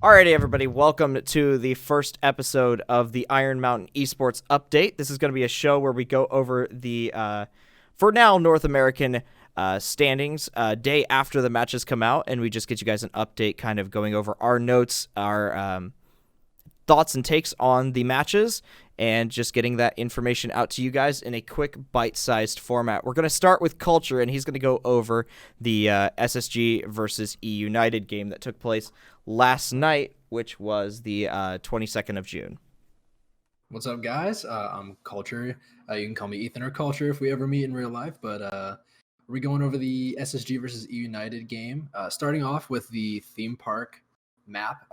Alrighty, everybody, welcome to the first episode of the Iron Mountain Esports Update. This is going to be a show where we go over the, for now, North American standings day after the matches come out, and we just get you guys an update, kind of going over our notes, our thoughts and takes on the matches, and just getting that information out to you guys in a quick bite-sized format. We're going to start with Culture, and he's going to go over the SSG versus E United game that took place last night, which was the 22nd of June. What's up, guys? I'm Culture. You can call me Ethan or Culture if we ever meet in real life, but we're going over the SSG versus E United game, starting off with the theme park map.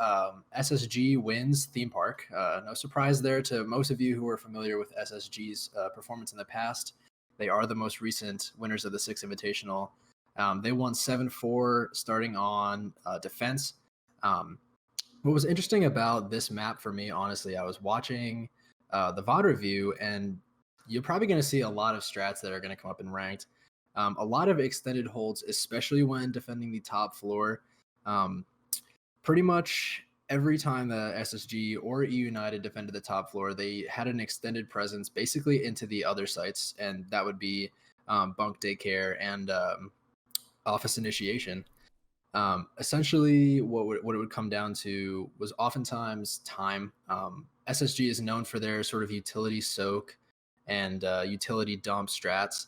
SSG wins theme park. No surprise there to most of you who are familiar with SSG's performance in the past. They are the most recent winners of the Six Invitational. They won 7-4 starting on defense. What was interesting about this map for me, honestly, I was watching the VOD review, and you're probably going to see a lot of strats that are going to come up in ranked. A lot of extended holds, especially when defending the top floor. Pretty much every time the SSG or E United defended the top floor, they had an extended presence basically into the other sites, and that would be bunk daycare and office initiation. Essentially, what it would come down to was oftentimes time. SSG is known for their sort of utility soak and utility dump strats,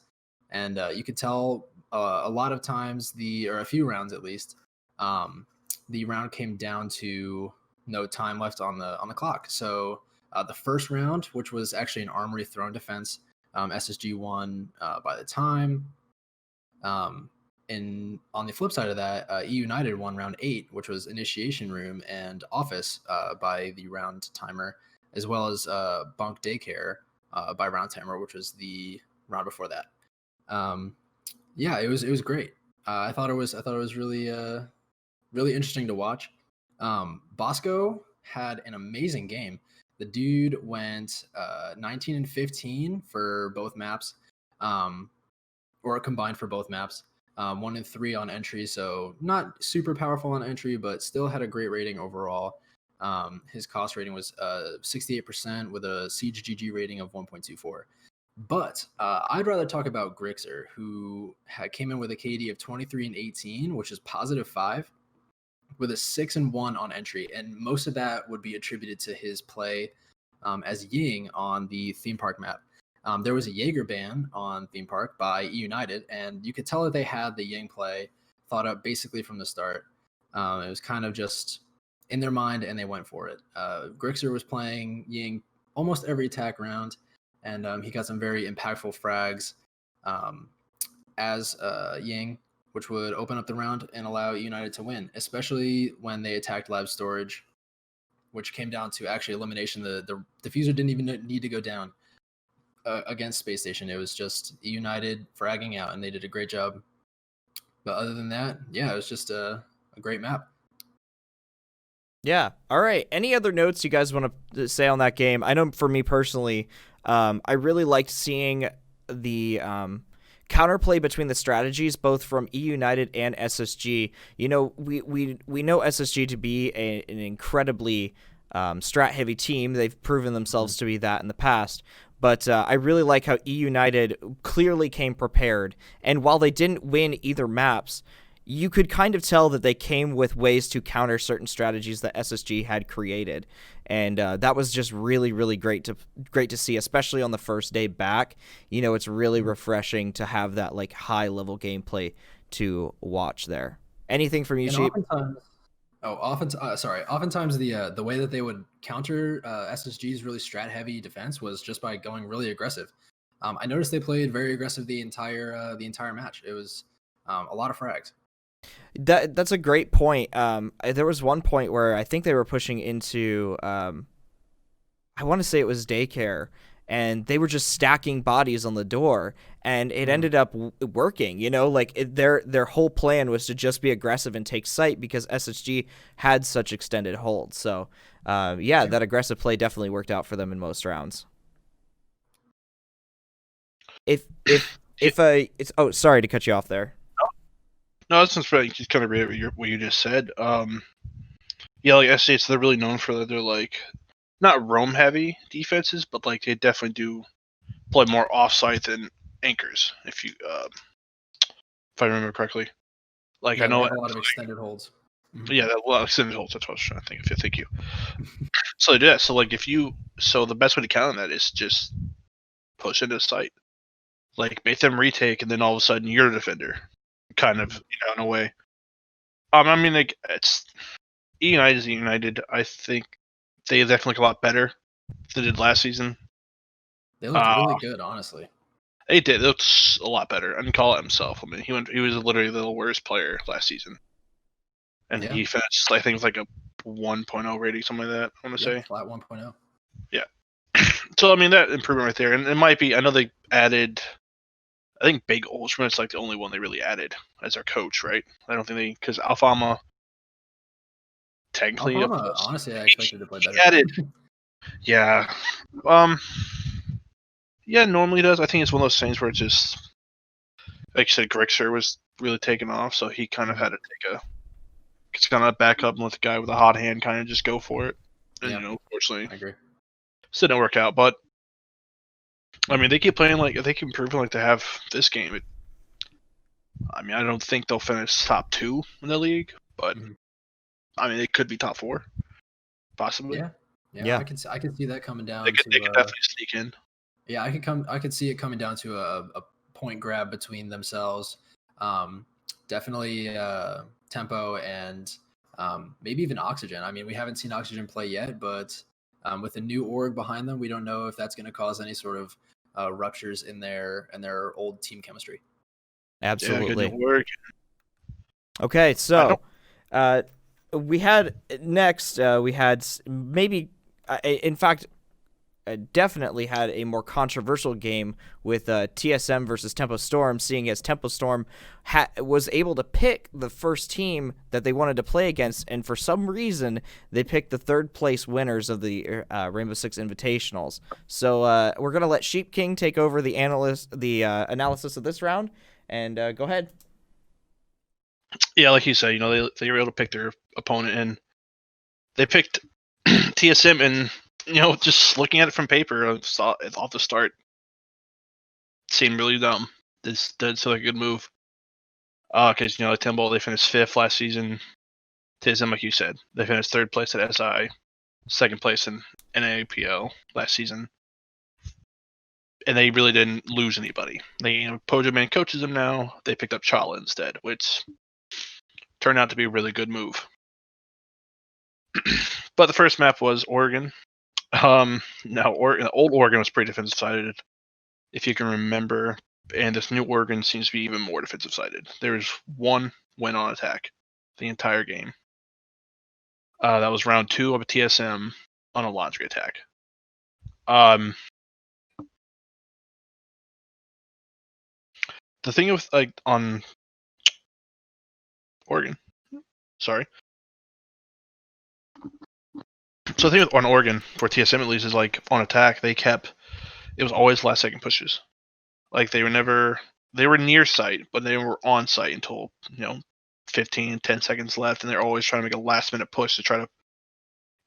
and you could tell a lot of times or a few rounds at least, the round came down to no time left on the clock. So the first round, which was actually an Armory throne defense, SSG won by the time. And on the flip side of that, E United won round 8, which was initiation room and office by the round timer, as well as bunk daycare by round timer, which was the round before that. Yeah, it was great. I thought it was really interesting to watch. Bosco had an amazing game. The dude went 19 and 15 for both maps, or combined for both maps. 1 and 3 on entry, so not super powerful on entry, but still had a great rating overall. His cost rating was 68% with a Siege GG rating of 1.24. But I'd rather talk about Grixer, who came in with a KD of 23 and 18, which is positive 5, with a 6 and 1 on entry, and most of that would be attributed to his play as Ying on the theme park map. There was a Jaeger ban on theme park by E United, and you could tell that they had the Ying play thought up basically from the start. It was kind of just in their mind, and they went for it. Grixer was playing Ying almost every attack round, and he got some very impactful frags as Ying, which would open up the round and allow United to win, especially when they attacked lab storage, which came down to actually elimination. The diffuser didn't even need to go down against Space Station. It was just United fragging out, and they did a great job. But other than that, yeah, it was just a great map. Yeah. All right. Any other notes you guys want to say on that game? I know for me personally, I really liked seeing the counterplay between the strategies, both from E United and SSG. You know, we know SSG to be an incredibly strat-heavy team. They've proven themselves to be that in the past. But I really like how E United clearly came prepared. And while they didn't win either maps, you could kind of tell that they came with ways to counter certain strategies that SSG had created. And that was just really, really great to see, especially on the first day back. You know, it's really refreshing to have that like high-level gameplay to watch there. Anything from you, Sheep? Oftentimes the way that they would counter SSG's really strat-heavy defense was just by going really aggressive. I noticed they played very aggressive the entire match. It was a lot of frags. That's a great point. There was one point where I think they were pushing into, I want to say it was daycare, and they were just stacking bodies on the door, and it ended up working. You know, like their whole plan was to just be aggressive and take site because SSG had such extended holds. So, yeah, that aggressive play definitely worked out for them in most rounds. Sorry to cut you off there. No, that's just kind of what you just said. Yeah, like SJs, they're really known for that. They're like not roam heavy defenses, but like they definitely do play more offsite than anchors. If I remember correctly, like I Yeah, they know, have a lot of extended holds. yeah, that well, extended holds. That's what I was trying to think of. Thank you. So yeah, so like so the best way to counter that is just push into sight, like make them retake, and then all of a sudden you're the defender, kind of, in a way. I mean, like it's United is United. I think they definitely look a lot better than they did last season. They looked really good, honestly. They did. They looked a lot better. And call it himself. I mean, he was literally the worst player last season, and Yeah. he finished, I think, with like a 1.0 rating, something like that. I want to say. Flat 1.0. Yeah. So I mean, that improvement right there, and it might be. I know they added. I think Big Ultraman's like the only one they really added as their coach, right? I don't think because Alfama technically Alfama, honestly, I expected to play better. added. Yeah. Yeah, normally does. I think it's one of those things where it's just, like you said, Grixer was really taking off, so he kind of had to it's kind of back up and let the guy with a hot hand kind of just go for it. And, unfortunately, I agree. still didn't work out. But, I mean, they keep playing like, they keep improving like they have this game. I mean, I don't think they'll finish top 2 in the league, but, I mean, they could be top 4, possibly. Yeah. I can see that coming down. They could definitely sneak in. Yeah, I could see it coming down to a point grab between themselves. Definitely Tempo and maybe even Oxygen. I mean, we haven't seen Oxygen play yet, but with a new org behind them, we don't know if that's going to cause any sort of ruptures in their old team chemistry. Absolutely. Yeah, work. Okay, so we had next. We had maybe, in fact, definitely had a more controversial game with TSM versus Tempo Storm, seeing as Tempo Storm was able to pick the first team that they wanted to play against, and for some reason they picked the third place winners of the Rainbow Six Invitationals. So we're gonna let Sheep King take over the analysis of this round, and go ahead. Yeah, like you said, they were able to pick their opponent, and they picked TSM, and just looking at it from paper, I saw it off the start seemed really dumb. This did seem like a good move. Because like Timbo, they finished 5th last season. TSM, like you said, they finished 3rd place at SI, 2nd place in NAPL last season, and they really didn't lose anybody. They, Pojo Man coaches them now. They picked up Chala instead, which turned out to be a really good move. But the first map was Oregon. Now old Oregon was pretty defensive sided, if you can remember, and this new Oregon seems to be even more defensive sided. There's one win on attack the entire game. That was round 2 of a TSM on a laundry attack. The thing with on Oregon, sorry. So the thing on Oregon for TSM at least is on attack it was always last second pushes. Like they were near site, but they were on site until 10 seconds left, and they're always trying to make a last minute push to try to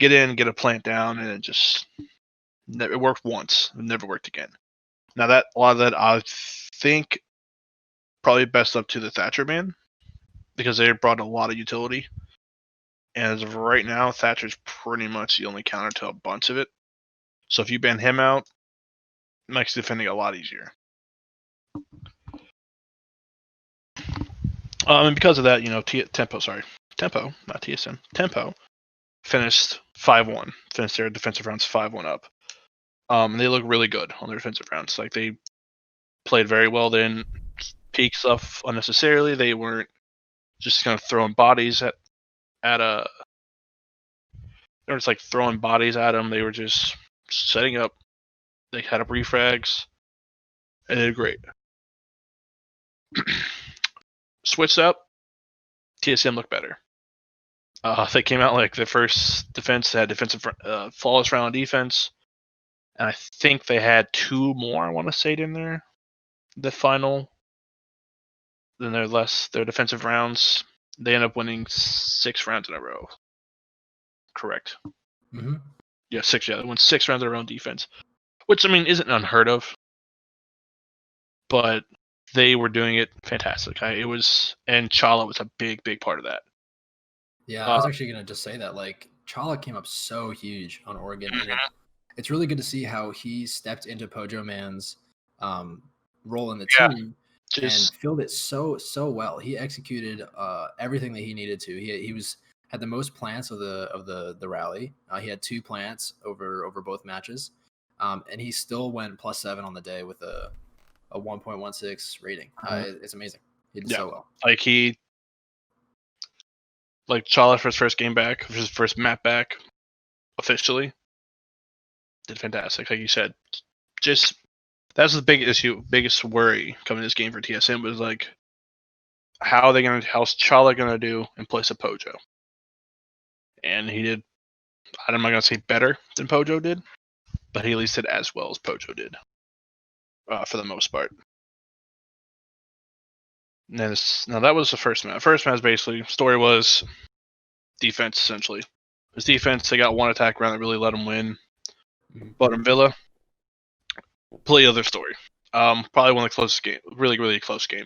get in, get a plant down, and it worked once. It never worked again. Now a lot of that I think probably best up to the Thatcher man, because they brought a lot of utility. And as of right now, Thatcher's pretty much the only counter to a bunch of it. So if you ban him out, it makes defending a lot easier. And because of that, Tempo, not TSM, Tempo finished 5-1, finished their defensive rounds 5-1 up. They look really good on their defensive rounds. Like they played very well. They didn't peek stuff unnecessarily. They weren't just kind of throwing bodies at a. They were just throwing bodies at them. They were just setting up. They had up refrags, and they did great. Switched up, TSM looked better. They came out the first defense had defensive flawless round defense, and I think they had 2 more. I want to say in there, the final. Then their defensive rounds. They end up winning 6 rounds in a row. correct. Mm-hmm. Yeah, 6. Yeah, they won 6 rounds of their own defense, which I mean isn't unheard of, but they were doing it fantastic. And Chala was a big part of that. Yeah, I was actually gonna just say that like Chala came up so huge on Oregon, and it's really good to see how he stepped into Pojo Man's role in the Yeah, team and filled it so well. He executed everything that he needed to. He had the most plants of the rally. He had 2 plants over both matches, and he still went +7 on the day with a 1.16 rating. It's amazing. He did so well. Like Chala for his first game back, for his first map back, officially, did fantastic. Like you said, just that's the biggest worry coming to this game for TSM was like, how's Chala gonna do in place of Pojo? And he did. I'm not gonna say better than Pojo did, but he at least did as well as Pojo did, for the most part. And now that was the first match. First match basically story was defense essentially. His defense, they got 1 attack round that really let him win. But in Villa, completely other story. Probably one of the closest game, really close game.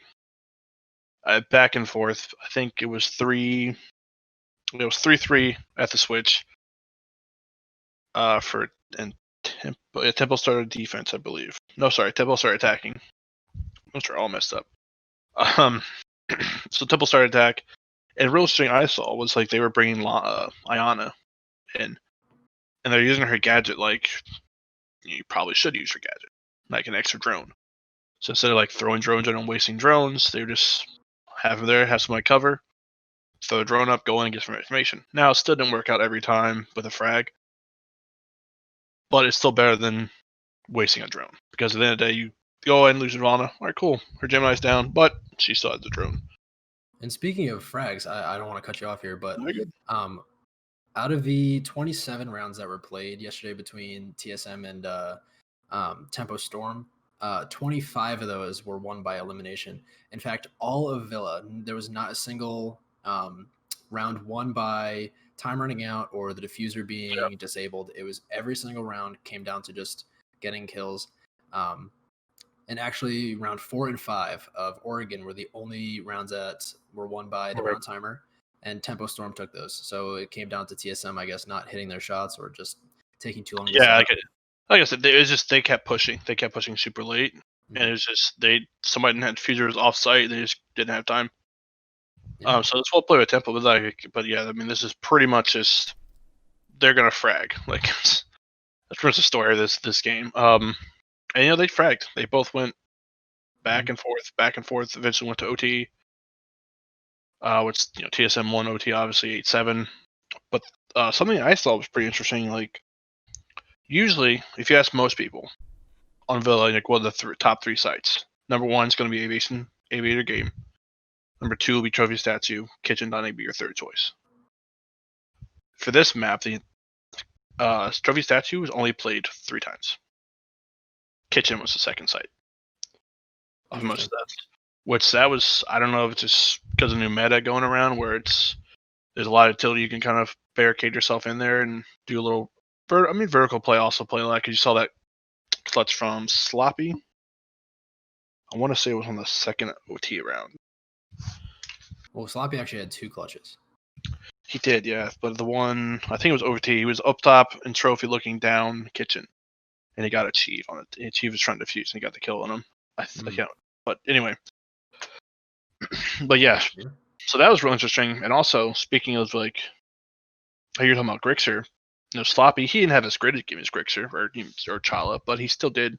Back and forth. I think it was 3. It was 3-3 at the switch. Tempo started defense, I believe. No, sorry, Tempo started attacking. Those are all messed up. So Tempo started attack, and real thing I saw was like they were bringing Ayana in, and they're using her gadget like you probably should use her gadget, like an extra drone. So instead of like throwing drones in and wasting drones, they just have them there, have somebody cover, throw the drone up, go in and get some information. Now it still didn't work out every time with a frag, but it's still better than wasting a drone, because at the end of the day you go and lose Ivana. All right, cool. Her Gemini's down, but she still has the drone. And speaking of frags, I don't want to cut you off here, but out of the 27 rounds that were played yesterday between TSM and Tempo Storm, 25 of those were won by elimination. In fact, all of Villa, there was not a single round won by time running out or the diffuser being disabled. It was every single round came down to just getting kills. And actually, round 4 and 5 of Oregon were the only rounds that were won by the round timer, and Tempo Storm took those. So it came down to TSM, I guess, not hitting their shots or just taking too long. Yeah, like I said, it was just they kept pushing. They kept pushing super late, and it was just somebody didn't have diffuser was off site. They just didn't have time. Yeah. So it's well played with Tempo, but yeah, I mean, this is pretty much just they're gonna frag. Like that's pretty much the story of this game. And they fragged. They both went back and forth. Eventually went to OT. Which TSM won OT obviously 8-7. But something I saw was pretty interesting. Like usually, if you ask most people on Villa, like what are the top 3 sites? Number 1 is going to be Aviator Game. Number 2 will be Trophy Statue. Kitchen Dining be your 3rd choice. For this map, the Trophy Statue was only played 3 times. Kitchen was the 2nd site of most of that. Which that was, I don't know if it's just because of new meta going around where there's a lot of utility you can kind of barricade yourself in there and do a little, vertical play also play a lot, because you saw that clutch from Sloppy. I want to say it was on the 2nd OT round. Well, Sloppy actually had 2 clutches. He did, yeah. But the one, I think it was OT, he was up top in Trophy looking down Kitchen. And he got Achieve on it. Achieve was trying to defuse and he got the kill on him. I can't. But anyway. But yeah. So that was real interesting. And also, speaking of like, you're talking about Grixer, Sloppy, he didn't have as great a game as Grixer or Chala, but he still did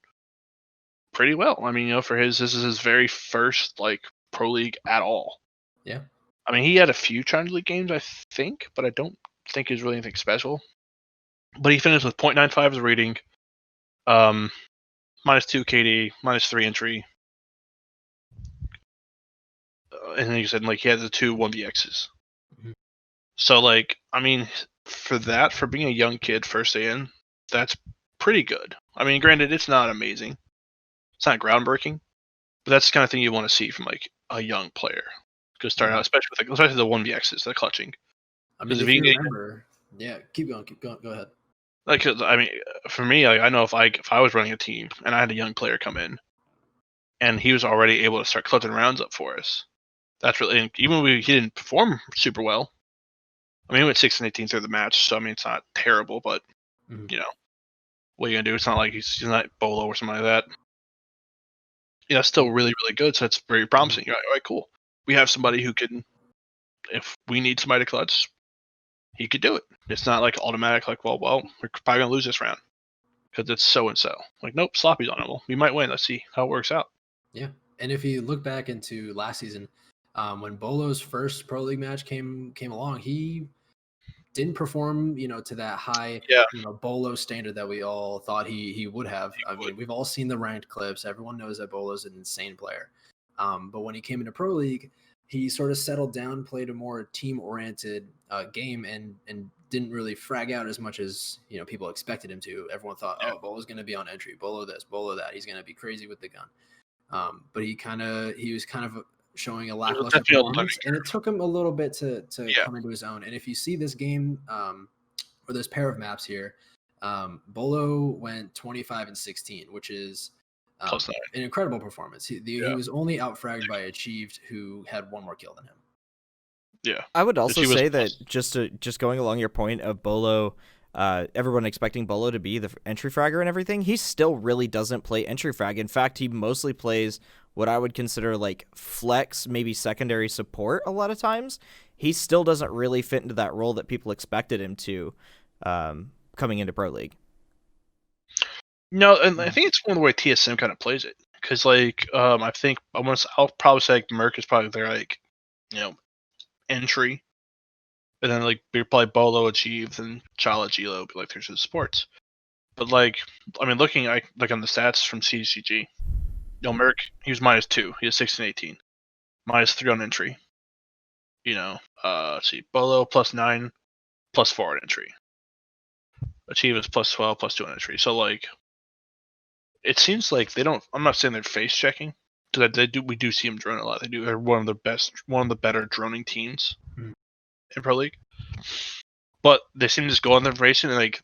pretty well. I mean, this is his very first like pro league at all. Yeah. I mean, he had a few Challenge League games, I think, but I don't think it was really anything special. But he finished with 0.95 as a rating, -2 KD, -3 entry, and then you said like he had the 2 1vx's. So like, I mean, for being a young kid first in, that's pretty good. I mean, granted, it's not amazing, it's not groundbreaking, but that's the kind of thing you want to see from like a young player. Start out, especially with the 1vx's, the clutching. I mean, if you remember, Yeah, keep going. Go ahead. Like, 'cause, I mean, for me, like, I know if I was running a team and I had a young player come in and he was already able to start clutching rounds up for us, that's really, and even when he didn't perform super well. I mean, he went 6-18 through the match, so I mean, it's not terrible, but Mhm. you know, what are you gonna do? It's not like he's not Bolo or something like that. Yeah, it's still really, really good. So it's very promising. You're like, all right, cool. We have somebody who can, if we need somebody to clutch, he could do it. It's not like automatic, like, well, we're probably gonna lose this round because it's so and so. Like, nope, sloppy's on it. Well, we might win. Let's see how it works out. Yeah, and if you look back into last season, when Bolo's first pro league match came along, he didn't perform, to that high, Yeah, Bolo standard that we all thought he would have. I would. mean, we've all seen the ranked clips. Everyone knows that Bolo's an insane player. But when he came into pro league, he sort of settled down, played a more team oriented game, and didn't really frag out as much as people expected him to. Everyone thought, Yeah. oh, Bolo's going to be on entry, Bolo this, Bolo that. He's going to be crazy with the gun. But he was kind of showing a It was lackluster definitely a learning performance, and it took him a little bit to Yeah. come into his own. And if you see this game, or this pair of maps here, Bolo went 25-16, which is Plus 9. an incredible performance. He Yeah. was only outfragged by Achieved, who had one more kill than him. Yeah. I would also He was say that just going along your point of Bolo, everyone expecting Bolo to be the entry fragger and everything, he still really doesn't play entry frag. In fact, he mostly plays what I would consider like flex, maybe secondary support a lot of times. He still doesn't really fit into that role that people expected him to coming into Pro League. No, and I think it's one of the way TSM kind of plays it. Because, like, I think I'll probably say like Merc is probably their, like, entry. And then, like, we probably Bolo, Achieve, and Chala, Gilo, but, like, there's the sports. But, like, I mean, looking like on the stats from CCG, Merc, he was -2. He was 16-18. -3 on entry. Let's see, Bolo +9, +4 on entry. Achieve is +12, +2 on entry. So, like, it seems like they don't. I'm not saying they're face checking, because we do see them drone a lot. They're one of the better droning teams in Pro League. But they seem to just go on their racing and, like,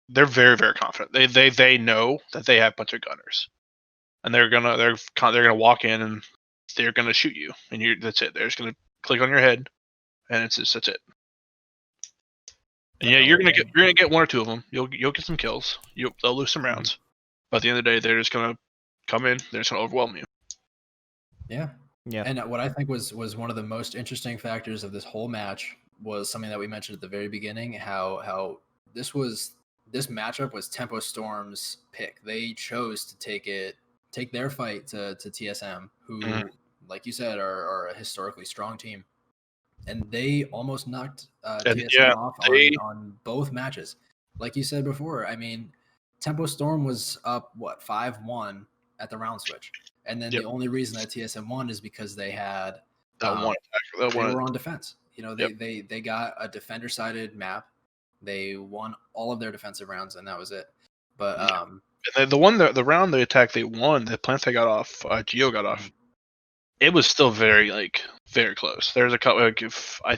they're very, very confident. They know that they have a bunch of gunners, and they're gonna walk in and they're gonna shoot you, and that's it. They're just gonna click on your head, and that's it. And yeah, you're gonna get one or two of them. You'll get some kills. They'll lose some rounds, but at the end of the day, they're just gonna come in. They're just gonna overwhelm you. Yeah. Yeah. And what I think was one of the most interesting factors of this whole match was something that we mentioned at the very beginning, how this matchup was Tempo Storm's pick. They chose to take their fight to TSM, who, like you said, are a historically strong team. And they almost knocked TSM off on both matches. Like you said before, I mean, Tempo Storm was up, 5-1 at the round switch. And then the only reason that TSM won is because they had that one attack. They were on defense. They got a defender-sided map. They won all of their defensive rounds, and that was it. But and the round they attacked, they won. The plant they got off, Geo got off. It was still very close. There's a couple. Like, if I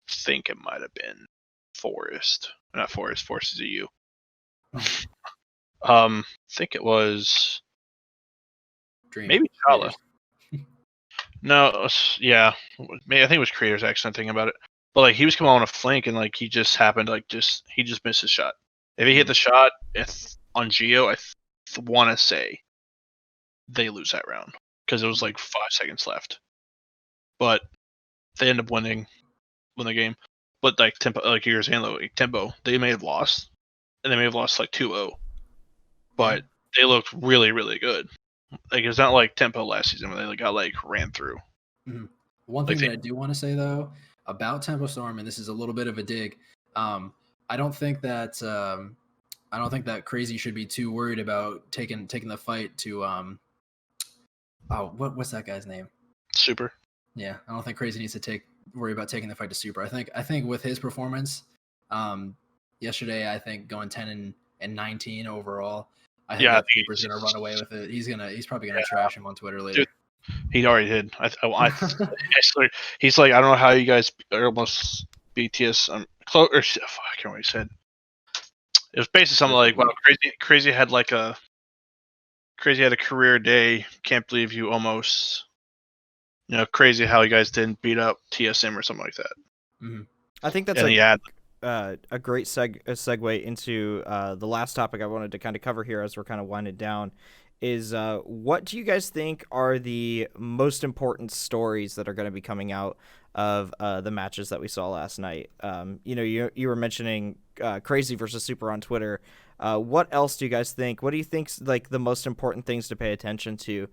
think it might have been Forest, not Forest. Forest is a U. I think it was Dream. maybe Chala. No, yeah, maybe I think it was Creators. Actually, I'm thinking about it. But, like, he was coming on a flank, and, like, he just happened, he just missed his shot. If he hit the shot on Geo, I want to say they lose that round because it was like 5 seconds left. But they end up winning the game. But, like, Tempo, like you were saying, like, Tempo, they may have lost, and they may have lost like 2-0. But they looked really, really good. Like, it's not like Tempo last season where they got ran through. Mm-hmm. One thing that I do want to say though about Tempo Storm, and this is a little bit of a dig, I don't think that Crazy should be too worried about taking the fight to what's that guy's name? Super. Yeah, I don't think Crazy needs to worry about taking the fight to Super. I think with his performance, yesterday, I think going 10-19 overall, I think that Super's gonna run away with it. He's probably gonna trash him on Twitter later. Dude, he already did. He's like, I don't know how you guys are almost BTS. Close or I can't remember what he said. It was basically something like, "Wow, crazy had a career day. Can't believe you almost, crazy how you guys didn't beat up TSM or something like that." Mm-hmm. I think that's a great segue into the last topic I wanted to kind of cover here as we're kind of winding down. Is what do you guys think are the most important stories that are going to be coming out of the matches that we saw last night? You were mentioning Crazy versus Super on Twitter. What else do you guys think? What do you think's like the most important things to pay attention to,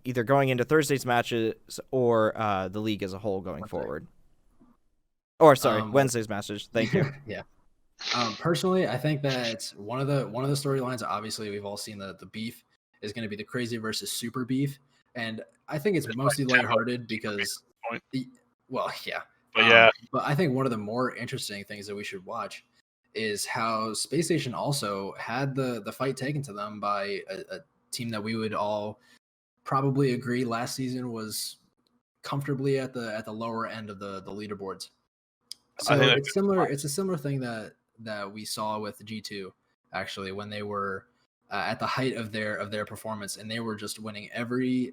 either going into Thursday's matches or the league as a whole going forward? Or sorry, Wednesday's matches. Thank you. Yeah. Personally, I think that one of the storylines, obviously we've all seen the beef, is going to be the Crazy versus Super beef, and I think it's mostly lighthearted because, well, yeah, but I think one of the more interesting things that we should watch is how Space Station also had the fight taken to them by a team that we would all probably agree last season was comfortably at the lower end of the leaderboards. So it's similar. It's a similar thing that we saw with G2 actually when they were at the height of their performance, and they were just winning every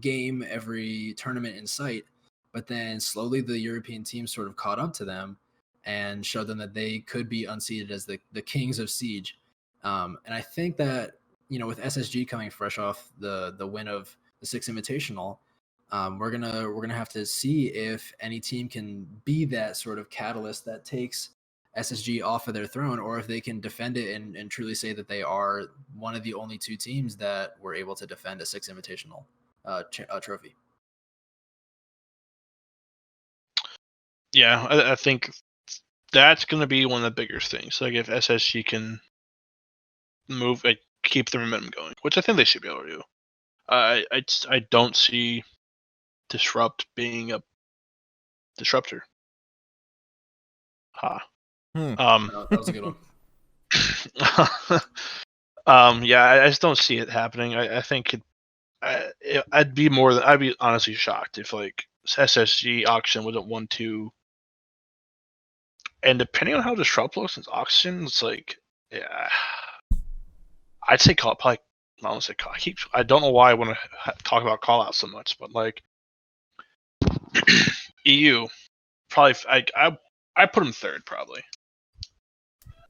game, every tournament in sight. But then slowly the European team sort of caught up to them and showed them that they could be unseated as the kings of Siege. And I think that with SSG coming fresh off the win of the Six Invitational, we're gonna have to see if any team can be that sort of catalyst that takes SSG off of their throne, or if they can defend it and truly say that they are one of the only two teams that were able to defend a Six Invitational trophy. Yeah, I think that's going to be one of the bigger things. Like if SSG can keep the momentum going, which I think they should be able to do. I don't see Disrupt being a disruptor. That was a good one. Yeah, I just don't see it happening. I think I'd be honestly shocked if like SSG Oxygen wasn't 1-2, and depending on how Disrupt looks, since Oxygen, it's like, yeah, I'd say probably. I don't say call. I don't know why I want to talk about call out so much, but like EU, probably I put him third probably.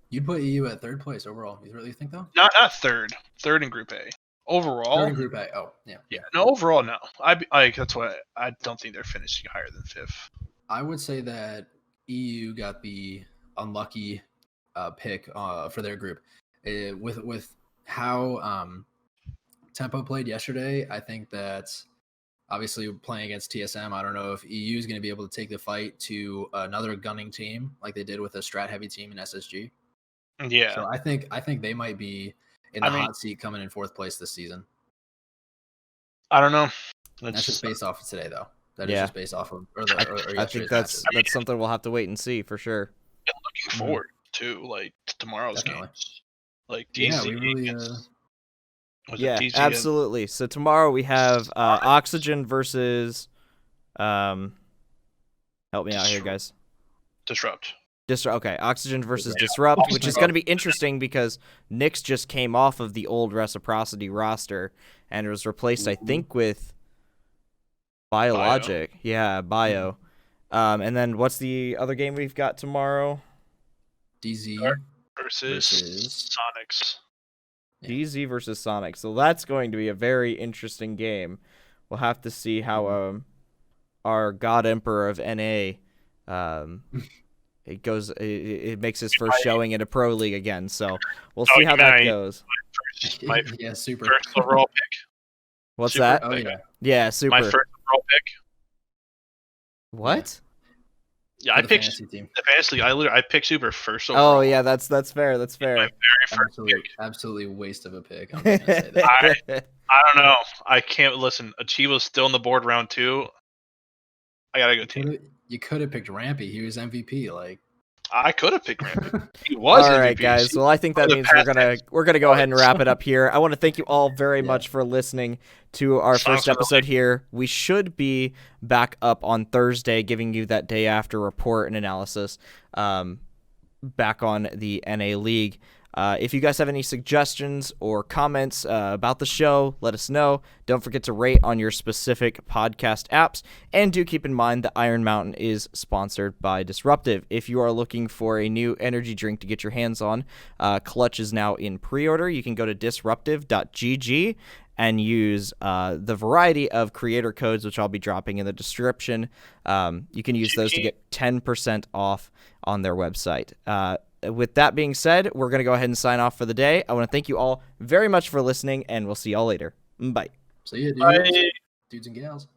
You'd put EU at third place overall. You really think though? Not third. Third in Group A. Overall. Third in Group A. Oh, yeah. Yeah. No, overall, no. That's why I don't think they're finishing higher than fifth. I would say that EU got the unlucky pick for their group. With how Tempo played yesterday, I think that obviously playing against TSM, I don't know if EU is going to be able to take the fight to another gunning team like they did with a strat heavy team in SSG. Yeah. So I think they might be in the hot seat coming in fourth place this season. I don't know. That's just based off of today, though. That is just based off of. I think that's something we'll have to wait and see for sure. And looking forward to like tomorrow's games, like DZ. DZ absolutely. So tomorrow we have Oxygen versus. Help me out here, guys. Disrupt. Okay, Oxygen versus Disrupt, which is going to be interesting because Nyx just came off of the old Reciprocity roster and it was replaced, I think, with Biologic. Yeah, Bio. And then what's the other game we've got tomorrow? DZ versus Sonics. DZ versus Sonics. So that's going to be a very interesting game. We'll have to see how our God Emperor of NA it makes his first showing in a pro league again, so we'll see how that goes. Super. First overall pick. What's super that? Oh yeah. Yeah, super. My first overall pick. What? Yeah, I picked the fantasy league. I picked Super first overall. Oh yeah, that's fair. That's fair. My very first pick. Absolutely waste of a pick. I'm just gonna say that. I don't know. I can't listen. Achivo's still on the board round 2. I gotta go team. You could have picked Rampy. He was MVP. Like I could have picked Rampage. He was All MVP. right, guys. Well, I think that the means past we're gonna go ahead and wrap it up here. I want to thank you all very Yeah. much for listening to our Sounds first episode here. We should be back up on Thursday, giving you that day after report and analysis. Back on the NA League. If you guys have any suggestions or comments about the show, let us know. Don't forget to rate on your specific podcast apps. And do keep in mind that Iron Mountain is sponsored by Disruptive. If you are looking for a new energy drink to get your hands on, Clutch is now in pre-order. You can go to disruptive.gg and use the variety of creator codes, which I'll be dropping in the description. You can use those to get 10% off on their website. With that being said, we're going to go ahead and sign off for the day. I want to thank you all very much for listening, and we'll see y'all later. Bye. See you, dudes. Bye. Dudes and gals.